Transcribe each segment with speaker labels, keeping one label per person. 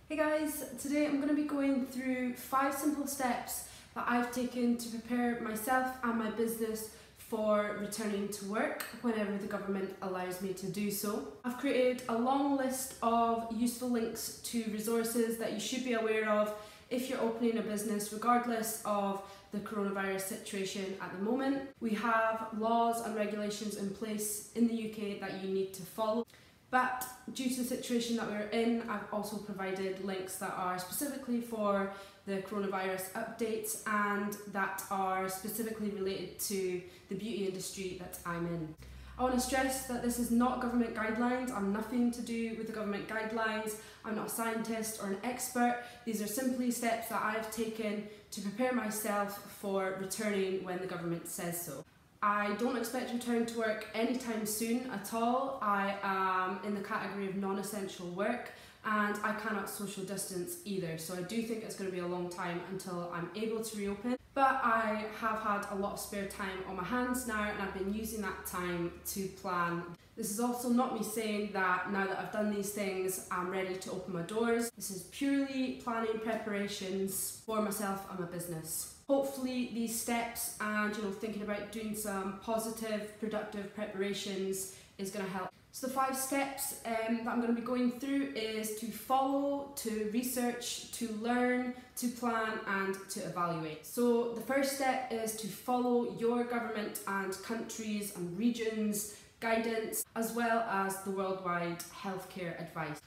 Speaker 1: Hey guys, today I'm going to be going through 5 simple steps that I've taken to prepare myself and my business for returning to work whenever the government allows me to do so. I've created a long list of useful links to resources that you should be aware of if you're opening a business regardless of the coronavirus situation at the moment. We have laws and regulations in place in the UK that you need to follow. But due to the situation that we're in, I've also provided links that are specifically for the coronavirus updates and that are specifically related to the beauty industry that I'm in. I want to stress that this is not government guidelines. I'm nothing to do with the government guidelines. I'm not a scientist or an expert. These are simply steps that I've taken to prepare myself for returning when the government says so. I don't expect to return to work anytime soon at all. I am in the category of non-essential work and I cannot social distance either, so I do think it's going to be a long time until I'm able to reopen. But I have had a lot of spare time on my hands now and I've been using that time to plan. This is also not me saying that now that I've done these things, I'm ready to open my doors. This is purely planning preparations for myself and my business. Hopefully these steps and thinking about doing some positive, productive preparations is going to help. So the 5 steps that I'm going to be going through is to follow, to research, to learn, to plan and to evaluate. So the first step is to follow your government and countries and regions guidance as well as the worldwide healthcare advice.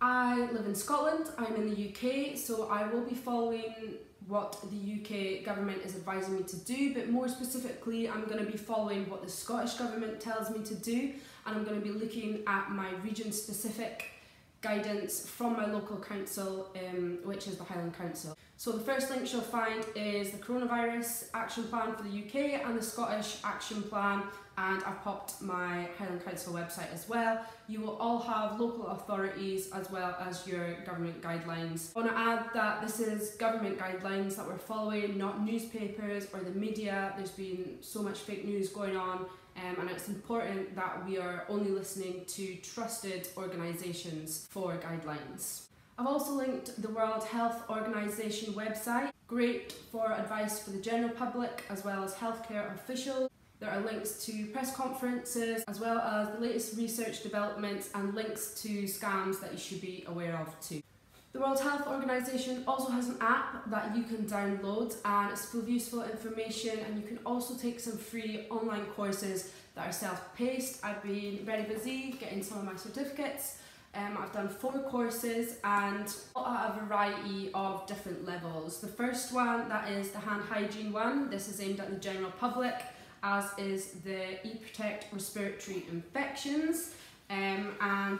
Speaker 1: I live in Scotland, I'm in the UK, so I will be following what the UK government is advising me to do, but more specifically I'm going to be following what the Scottish government tells me to do, and I'm going to be looking at my region specific guidance from my local council, which is the Highland Council. So the first link you'll find is the coronavirus action plan for the UK and the Scottish action plan, and I've popped my Highland Council website as well. You will all have local authorities as well as your government guidelines. I want to add that this is government guidelines that we're following, not newspapers or the media. There's been so much fake news going on, and it's important that we are only listening to trusted organisations for guidelines. I've also linked the World Health Organization website, great for advice for the general public as well as healthcare officials. There are links to press conferences as well as the latest research developments and links to scams that you should be aware of too. The World Health Organization also has an app that you can download and it's full of useful information, and you can also take some free online courses that are self-paced. I've been very busy getting some of my certificates. I've done 4 courses and at a variety of different levels. The first one, that is the hand hygiene one. This is aimed at the general public, as is the 𝗵𝗿𝗴𝗏 respiratory infections. And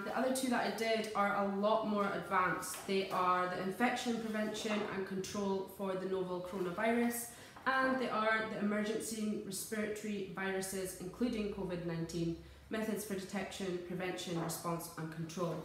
Speaker 1: the other 2 that I did are a lot more advanced. They are the infection prevention and control for the novel coronavirus, and they are the emergency respiratory viruses including COVID-19, methods for detection, prevention, response and control.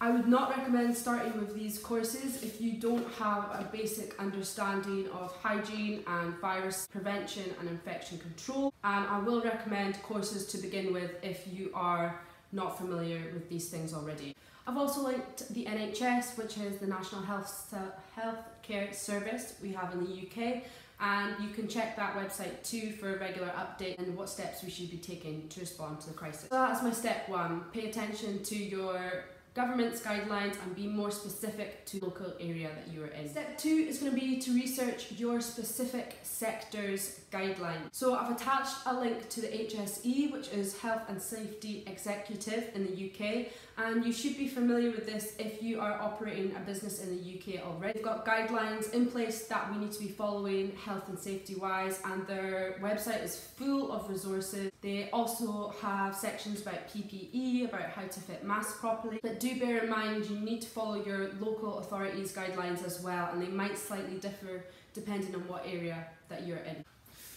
Speaker 1: I would not recommend starting with these courses if you don't have a basic understanding of hygiene and virus prevention and infection control, and I will recommend courses to begin with if you are not familiar with these things already. I've also linked the NHS, which is the National Healthcare Service we have in the UK, and you can check that website too for a regular update and what steps we should be taking to respond to the crisis. So that's my step 1. Pay attention to your government's guidelines and be more specific to the local area that you are in. Step 2 is going to be to research your specific sector's guidelines. So I've attached a link to the HSE, which is Health and Safety Executive in the UK, and you should be familiar with this if you are operating a business in the UK already. They've got guidelines in place that we need to be following health and safety wise, and their website is full of resources. They also have sections about PPE, about how to fit masks properly, but do bear in mind you need to follow your local authorities' guidelines as well, and they might slightly differ depending on what area that you're in.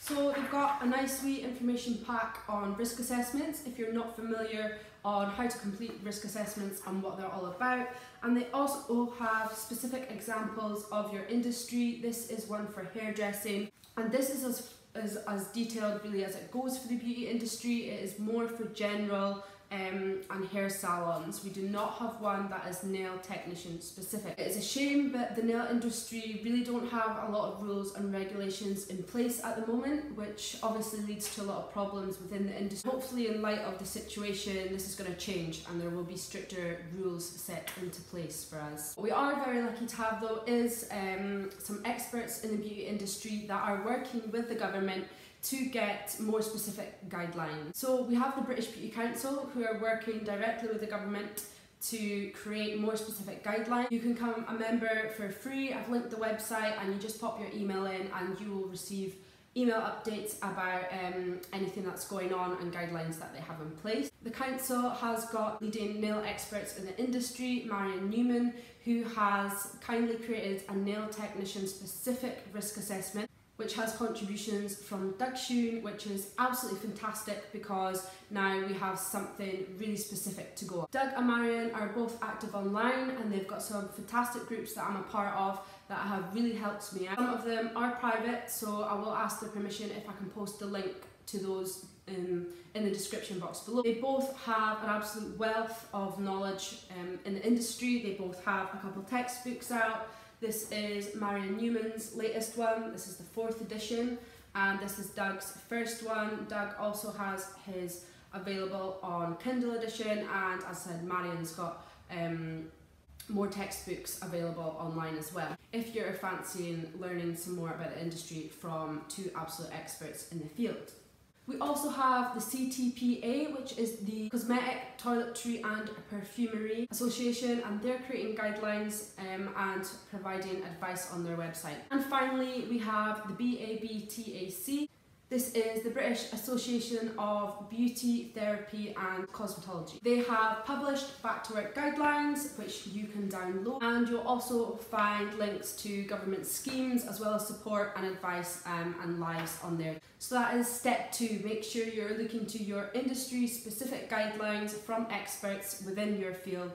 Speaker 1: So they've got a nice wee information pack on risk assessments if you're not familiar on how to complete risk assessments and what they're all about, and they also have specific examples of your industry. This is one for hairdressing, and this is as detailed really as it goes for the beauty industry. It is more for general and hair salons. We do not have one that is nail technician specific. It is a shame, but the nail industry really don't have a lot of rules and regulations in place at the moment, which obviously leads to a lot of problems within the industry. Hopefully, in light of the situation, this is going to change and there will be stricter rules set into place for us. What we are very lucky to have though is some experts in the beauty industry that are working with the government to get more specific guidelines. So we have the British Beauty Council who are working directly with the government to create more specific guidelines. You can become a member for free. I've linked the website and you just pop your email in and you will receive email updates about anything that's going on and guidelines that they have in place. The council has got leading nail experts in the industry, Marion Newman, who has kindly created a nail technician specific risk assessment which has contributions from 𝗙𝗏-cie𝗀𝗁, which is absolutely fantastic because now we have something really specific to go on. Doug and Marion are both active online and they've got some fantastic groups that I'm a part of that have really helped me out. Some of them are private, so I will ask their permission if I can post the link to those in the description box below. They both have an absolute wealth of knowledge in the industry. They both have a couple of textbooks out. This is Marion Newman's latest one. This is the 4th edition, and this is Doug's first one. Doug also has his available on Kindle edition, and as I said, Marion's got more textbooks available online as well, if you're fancying learning some more about the industry from two absolute experts in the field. We also have the 𝗍𝗃𝗍, which is the Cosmetic, Toiletry and Perfumery Association, and they're creating guidelines and providing advice on their website. And finally, we have the 𝗵𝗶𝗶𝗴𝗍. This is the British Association of Beauty, Therapy and Cosmetology. They have published back to work guidelines which you can download, and you'll also find links to government schemes as well as support and advice and lives on there. So that is step 2. Make sure you're looking to your industry specific guidelines from experts within your field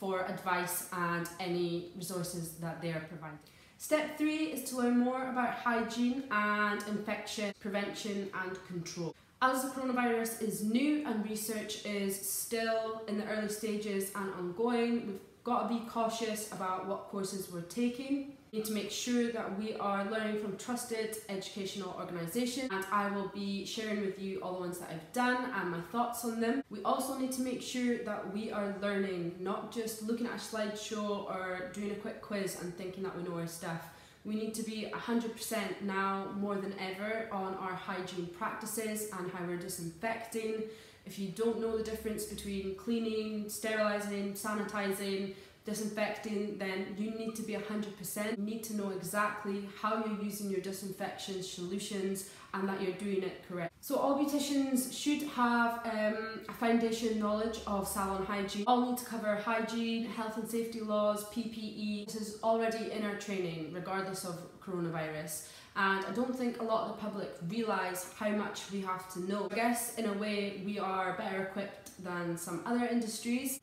Speaker 1: for advice and any resources that they are providing. Step 3 is to learn more about hygiene and infection prevention and control. As the coronavirus is new and research is still in the early stages and ongoing, we've got to be cautious about what courses we're taking. We need to make sure that we are learning from trusted educational organisations, and I will be sharing with you all the ones that I've done and my thoughts on them. We also need to make sure that we are learning, not just looking at a slideshow or doing a quick quiz and thinking that we know our stuff. We need to be 100% now more than ever on our hygiene practices and how we're disinfecting. If you don't know the difference between cleaning, sterilising, sanitising, disinfecting, then you need to be 100%. You need to know exactly how you're using your disinfection solutions and that you're doing it correct. So all beauticians should have a foundation knowledge of salon hygiene. All need to cover hygiene, health and safety laws, PPE. This is already in our training regardless of coronavirus. And I don't think a lot of the public realise how much we have to know. I guess in a way we are better equipped than some other industries.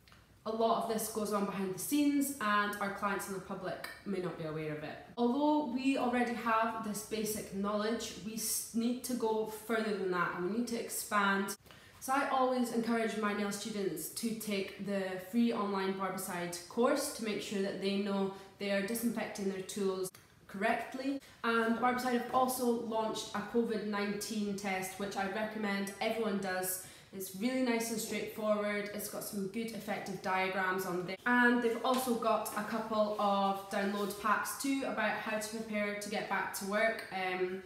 Speaker 1: A lot of this goes on behind the scenes and our clients and the public may not be aware of it. Although we already have this basic knowledge, we need to go further than that and we need to expand. So I always encourage my nail students to take the free online barbicide course to make sure that they know they are disinfecting their tools correctly. And 𝗿𝗏𝗏 have also launched a COVID-19 test, which I recommend everyone does. It's really nice and straightforward. It's got some good effective diagrams on there. And they've also got a couple of download packs too about how to prepare to get back to work and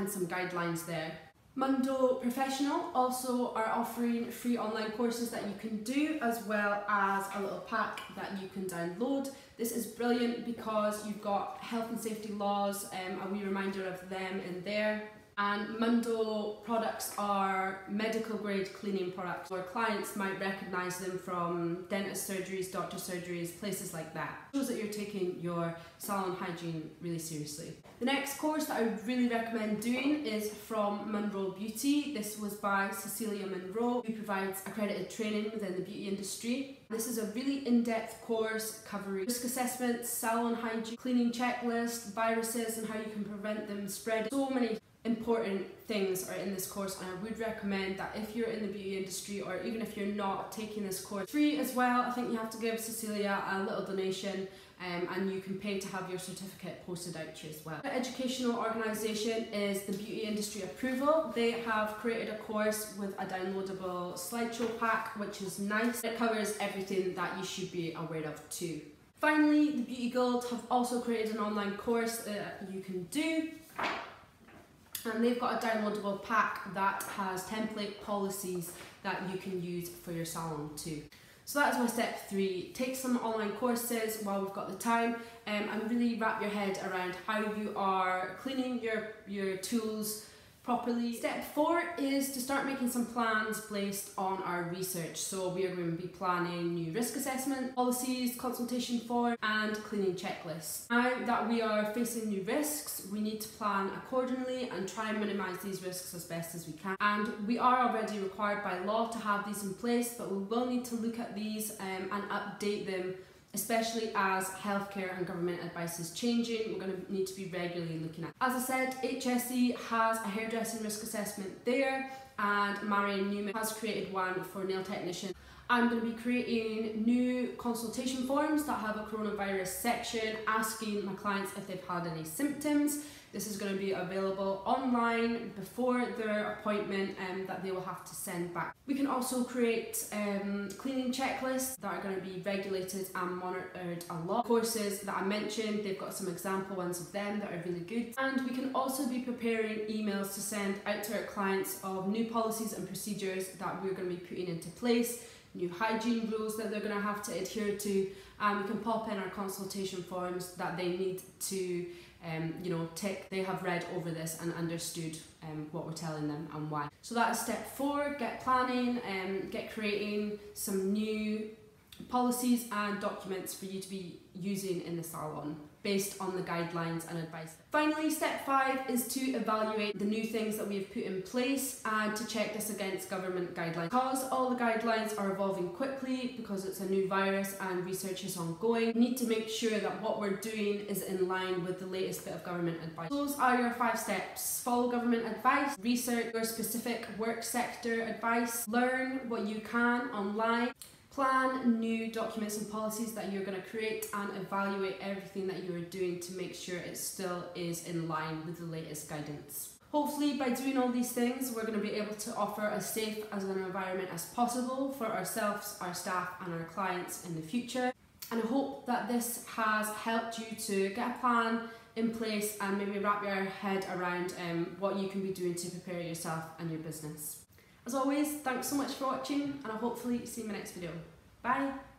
Speaker 1: some guidelines there. Mundo Professional also are offering free online courses that you can do, as well as a little pack that you can download. This is brilliant because you've got health and safety laws, a wee reminder of them in there. And Mundo products are medical grade cleaning products, or clients might recognise them from dentist surgeries, doctor surgeries, places like that. It shows that you're taking your salon hygiene really seriously. The next course that I would really recommend doing is from Monroe Beauty. This was by Cecilia Monroe, who provides accredited training within the beauty industry. This is a really in-depth course covering risk assessments, salon hygiene, cleaning checklist, viruses and how you can prevent them spreading. So many important things are in this course, and I would recommend that if you're in the beauty industry, or even if you're not taking this course, free as well. I think you have to give Cecilia a little donation, and you can pay to have your certificate posted out to you as well. The educational organisation is the Beauty Industry Approval. They have created a course with a downloadable slideshow pack, which is nice. It covers everything that you should be aware of too. Finally, the Beauty Guild have also created an online course that you can do. And they've got a downloadable pack that has template policies that you can use for your salon too. So that is my step 3. Take some online courses while we've got the time, and really wrap your head around how you are cleaning your tools properly. Step 4 is to start making some plans based on our research. So we are going to be planning new risk assessment policies, consultation forms and cleaning checklists. Now that we are facing new risks, we need to plan accordingly and try and minimise these risks as best as we can. And we are already required by law to have these in place, but we will need to look at these and update them, especially as healthcare and government advice is changing. We're going to need to be regularly looking at. As I said, 𝗵𝗄𝗃 has a hairdressing risk assessment there, and Marion Newman has created one for nail technicians. I'm going to be creating new consultation forms that have a coronavirus section, asking my clients if they've had any symptoms. This is going to be available online before their appointment that they will have to send back. We can also create cleaning checklists that are going to be regulated and monitored a lot. Courses that I mentioned, they've got some example ones of them that are really good. And we can also be preparing emails to send out to our clients of new policies and procedures that we're going to be putting into place, new hygiene rules that they're going to have to adhere to, and we can pop in our consultation forms that they need to tick. They have read over this and understood what we're telling them and why. So that is step 4, get planning and get creating some new policies and documents for you to be using in the salon based on the guidelines and advice. Finally, step 5 is to evaluate the new things that we have put in place and to check this against government guidelines. Because all the guidelines are evolving quickly, because it's a new virus and research is ongoing, we need to make sure that what we're doing is in line with the latest bit of government advice. Those are your 5 steps. Follow government advice, research your specific work sector advice, learn what you can online, plan new documents and policies that you're going to create, and evaluate everything that you are doing to make sure it still is in line with the latest guidance. Hopefully by doing all these things, we're going to be able to offer as safe as an environment as possible for ourselves, our staff and our clients in the future. And I hope that this has helped you to get a plan in place and maybe wrap your head around what you can be doing to prepare yourself and your business. As always, thanks so much for watching, and I'll hopefully see you in my next video. Bye!